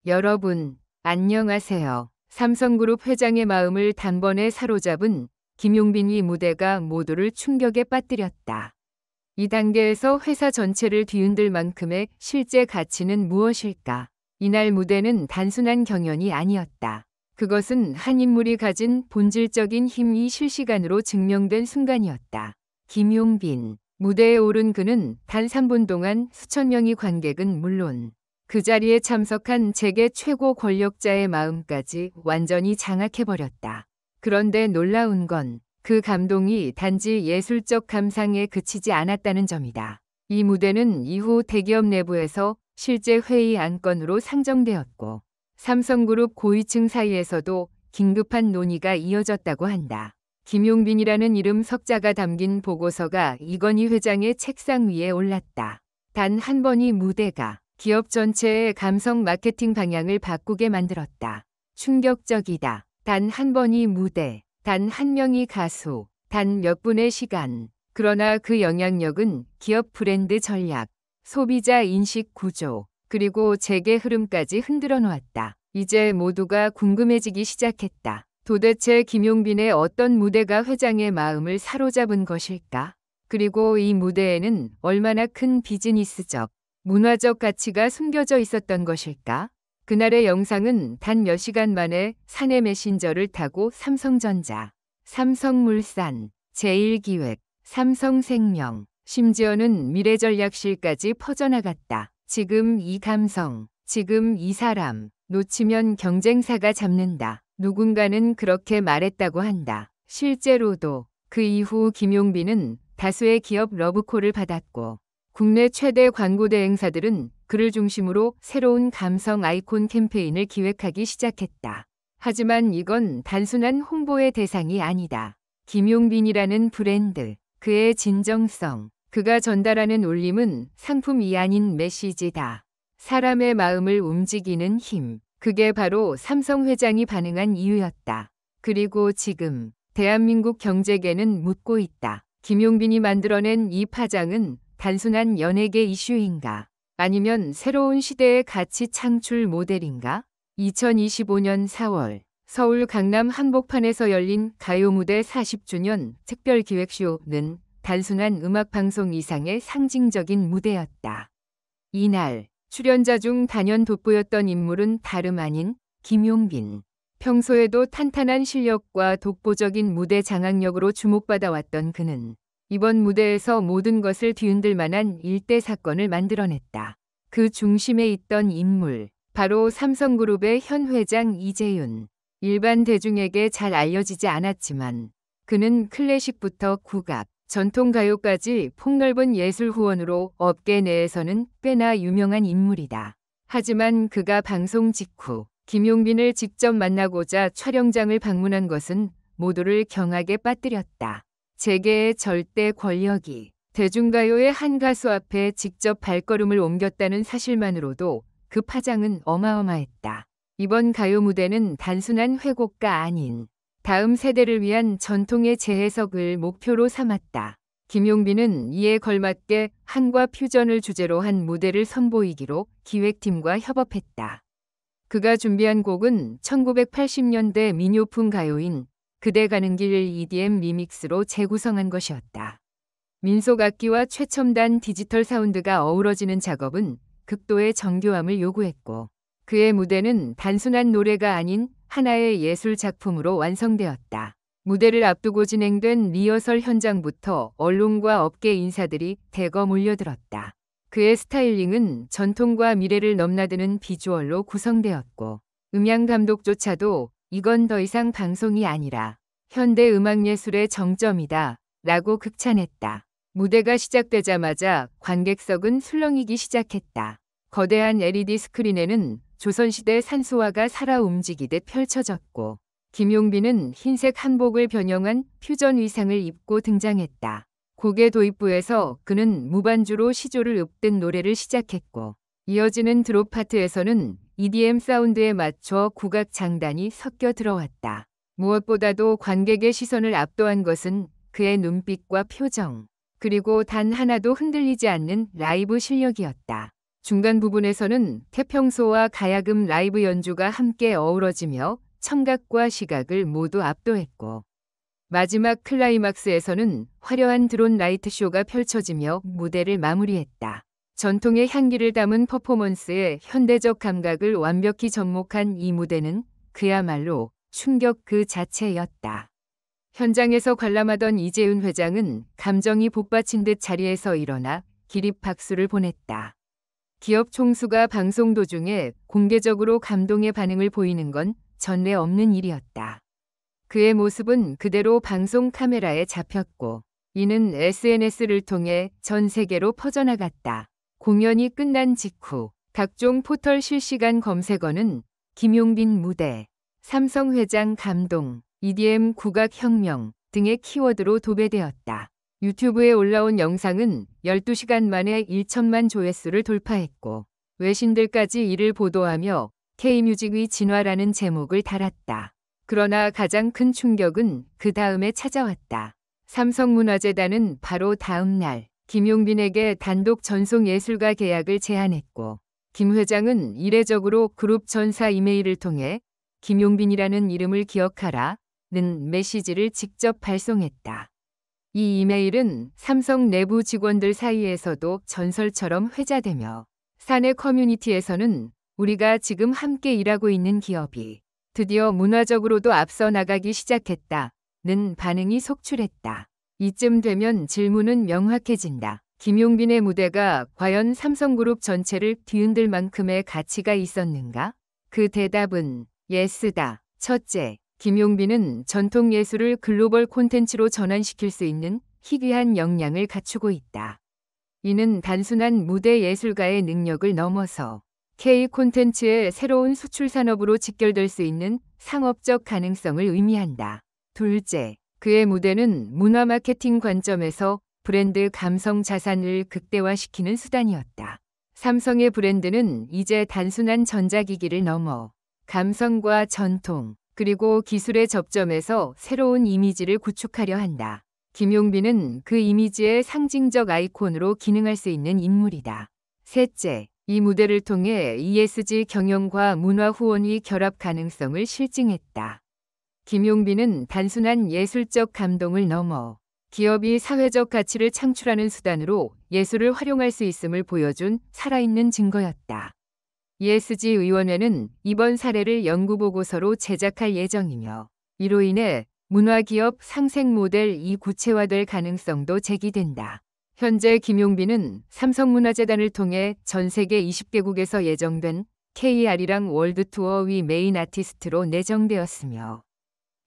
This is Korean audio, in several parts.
여러분, 안녕하세요. 삼성그룹 회장의 마음을 단번에 사로잡은 김용빈의 무대가 모두를 충격에 빠뜨렸다. 이 단계에서 회사 전체를 뒤흔들 만큼의 실제 가치는 무엇일까? 이날 무대는 단순한 경연이 아니었다. 그것은 한 인물이 가진 본질적인 힘이 실시간으로 증명된 순간이었다. 김용빈. 무대에 오른 그는 단 3분 동안 수천 명의 관객은 물론 그 자리에 참석한 재계 최고 권력자의 마음까지 완전히 장악해버렸다. 그런데 놀라운 건 그 감동이 단지 예술적 감상에 그치지 않았다는 점이다. 이 무대는 이후 대기업 내부에서 실제 회의 안건으로 상정되었고 삼성그룹 고위층 사이에서도 긴급한 논의가 이어졌다고 한다. 김용빈이라는 이름 석자가 담긴 보고서가 이건희 회장의 책상 위에 올랐다. 단 한 번의 무대가 기업 전체의 감성 마케팅 방향을 바꾸게 만들었다. 충격적이다. 단 한 번의 무대, 단 한 명의 가수, 단 몇 분의 시간. 그러나 그 영향력은 기업 브랜드 전략, 소비자 인식 구조, 그리고 재계 흐름까지 흔들어 놓았다. 이제 모두가 궁금해지기 시작했다. 도대체 김용빈의 어떤 무대가 회장의 마음을 사로잡은 것일까? 그리고 이 무대에는 얼마나 큰 비즈니스적, 문화적 가치가 숨겨져 있었던 것일까? 그날의 영상은 단 몇 시간 만에 사내 메신저를 타고 삼성전자, 삼성물산, 제일기획, 삼성생명, 심지어는 미래전략실까지 퍼져나갔다. 지금 이 감성, 지금 이 사람, 놓치면 경쟁사가 잡는다. 누군가는 그렇게 말했다고 한다. 실제로도 그 이후 김용빈은 다수의 기업 러브콜을 받았고 국내 최대 광고 대행사들은 그를 중심으로 새로운 감성 아이콘 캠페인을 기획하기 시작했다. 하지만 이건 단순한 홍보의 대상이 아니다. 김용빈이라는 브랜드, 그의 진정성, 그가 전달하는 울림은 상품이 아닌 메시지다. 사람의 마음을 움직이는 힘, 그게 바로 삼성 회장이 반응한 이유였다. 그리고 지금 대한민국 경제계는 묻고 있다. 김용빈이 만들어낸 이 파장은 단순한 연예계 이슈인가? 아니면 새로운 시대의 가치 창출 모델인가? 2025년 4월 서울 강남 한복판에서 열린 가요무대 40주년 특별기획쇼는 단순한 음악방송 이상의 상징적인 무대였다. 이날 출연자 중 단연 돋보였던 인물은 다름 아닌 김용빈. 평소에도 탄탄한 실력과 독보적인 무대 장악력으로 주목받아왔던 그는 이번 무대에서 모든 것을 뒤흔들 만한 일대 사건을 만들어냈다. 그 중심에 있던 인물, 바로 삼성그룹의 현 회장 이재윤. 일반 대중에게 잘 알려지지 않았지만 그는 클래식부터 국악, 전통가요까지 폭넓은 예술 후원으로 업계 내에서는 꽤나 유명한 인물이다. 하지만 그가 방송 직후 김용빈을 직접 만나고자 촬영장을 방문한 것은 모두를 경악에 빠뜨렸다. 재계의 절대 권력이 대중가요의 한 가수 앞에 직접 발걸음을 옮겼다는 사실만으로도 그 파장은 어마어마했다. 이번 가요 무대는 단순한 회고가 아닌 다음 세대를 위한 전통의 재해석을 목표로 삼았다. 김용빈은 이에 걸맞게 한과 퓨전을 주제로 한 무대를 선보이기로 기획팀과 협업했다. 그가 준비한 곡은 1980년대 민요풍 가요인 그대 가는 길 EDM 리믹스로 재구성한 것이었다. 민속 악기와 최첨단 디지털 사운드가 어우러지는 작업은 극도의 정교함을 요구했고 그의 무대는 단순한 노래가 아닌 하나의 예술 작품으로 완성되었다. 무대를 앞두고 진행된 리허설 현장부터 언론과 업계 인사들이 대거 몰려들었다. 그의 스타일링은 전통과 미래를 넘나드는 비주얼로 구성되었고 음향 감독조차도 이건 더 이상 방송이 아니라 현대 음악예술의 정점이다 라고 극찬했다. 무대가 시작되자마자 관객석은 술렁이기 시작했다. 거대한 LED 스크린에는 조선시대 산수화가 살아 움직이듯 펼쳐졌고 김용빈은 흰색 한복을 변형한 퓨전 의상을 입고 등장했다. 곡의 도입부에서 그는 무반주로 시조를 읊듯 노래를 시작했고 이어지는 드롭 파트에서는 EDM 사운드에 맞춰 국악 장단이 섞여 들어왔다. 무엇보다도 관객의 시선을 압도한 것은 그의 눈빛과 표정, 그리고 단 하나도 흔들리지 않는 라이브 실력이었다. 중간 부분에서는 태평소와 가야금 라이브 연주가 함께 어우러지며 청각과 시각을 모두 압도했고, 마지막 클라이막스에서는 화려한 드론 라이트 쇼가 펼쳐지며 무대를 마무리했다. 전통의 향기를 담은 퍼포먼스에 현대적 감각을 완벽히 접목한 이 무대는 그야말로 충격 그 자체였다. 현장에서 관람하던 이재은 회장은 감정이 복받친 듯 자리에서 일어나 기립 박수를 보냈다. 기업 총수가 방송 도중에 공개적으로 감동의 반응을 보이는 건 전례 없는 일이었다. 그의 모습은 그대로 방송 카메라에 잡혔고, 이는 SNS를 통해 전 세계로 퍼져나갔다. 공연이 끝난 직후 각종 포털 실시간 검색어는 김용빈 무대, 삼성 회장 감동, EDM 국악 혁명 등의 키워드로 도배되었다. 유튜브에 올라온 영상은 12시간 만에 1천만 조회수를 돌파했고, 외신들까지 이를 보도하며 K뮤직의 진화라는 제목을 달았다. 그러나 가장 큰 충격은 그 다음에 찾아왔다. 삼성문화재단은 바로 다음 날 김용빈에게 단독 전송예술가 계약을 제안했고, 김 회장은 이례적으로 그룹 전사 이메일을 통해 김용빈이라는 이름을 기억하라는 메시지를 직접 발송했다. 이 이메일은 삼성 내부 직원들 사이에서도 전설처럼 회자되며, 사내 커뮤니티에서는 우리가 지금 함께 일하고 있는 기업이 드디어 문화적으로도 앞서 나가기 시작했다는 반응이 속출했다. 이쯤 되면 질문은 명확해진다. 김용빈의 무대가 과연 삼성그룹 전체를 뒤흔들 만큼의 가치가 있었는가? 그 대답은 예스다. 첫째, 김용빈은 전통 예술을 글로벌 콘텐츠로 전환시킬 수 있는 희귀한 역량을 갖추고 있다. 이는 단순한 무대 예술가의 능력을 넘어서 K 콘텐츠의 새로운 수출 산업으로 직결될 수 있는 상업적 가능성을 의미한다. 둘째, 그의 무대는 문화 마케팅 관점에서 브랜드 감성 자산을 극대화시키는 수단이었다. 삼성의 브랜드는 이제 단순한 전자기기를 넘어 감성과 전통, 그리고 기술의 접점에서 새로운 이미지를 구축하려 한다. 김용빈은 그 이미지의 상징적 아이콘으로 기능할 수 있는 인물이다. 셋째, 이 무대를 통해 ESG 경영과 문화 후원의 결합 가능성을 실증했다. 김용빈은 단순한 예술적 감동을 넘어 기업이 사회적 가치를 창출하는 수단으로 예술을 활용할 수 있음을 보여준 살아있는 증거였다. ESG위원회는 이번 사례를 연구보고서로 제작할 예정이며, 이로 인해 문화기업 상생 모델이 구체화될 가능성도 제기된다. 현재 김용빈은 삼성문화재단을 통해 전 세계 20개국에서 예정된 KR이랑 월드투어 위 메인 아티스트로 내정되었으며,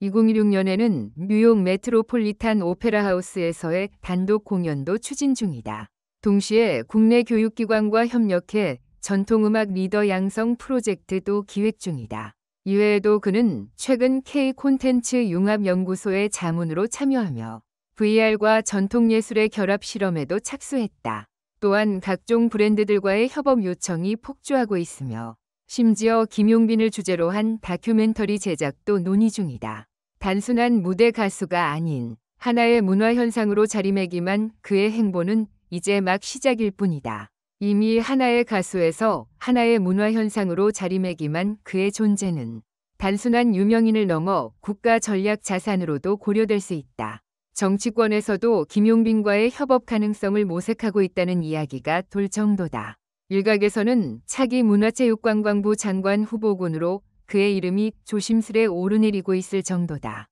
2016년에는 뉴욕 메트로폴리탄 오페라 하우스에서의 단독 공연도 추진 중이다. 동시에 국내 교육기관과 협력해 전통음악 리더 양성 프로젝트도 기획 중이다. 이외에도 그는 최근 K 콘텐츠 융합연구소의 자문으로 참여하며 VR과 전통예술의 결합 실험에도 착수했다. 또한 각종 브랜드들과의 협업 요청이 폭주하고 있으며, 심지어 김용빈을 주제로 한 다큐멘터리 제작도 논의 중이다. 단순한 무대 가수가 아닌 하나의 문화현상으로 자리매김한 그의 행보는 이제 막 시작일 뿐이다. 이미 하나의 가수에서 하나의 문화현상으로 자리매김한 그의 존재는 단순한 유명인을 넘어 국가 전략 자산으로도 고려될 수 있다. 정치권에서도 김용빈과의 협업 가능성을 모색하고 있다는 이야기가 돌 정도다. 일각에서는 차기 문화체육관광부 장관 후보군으로 그의 이름이 조심스레 오르내리고 있을 정도다.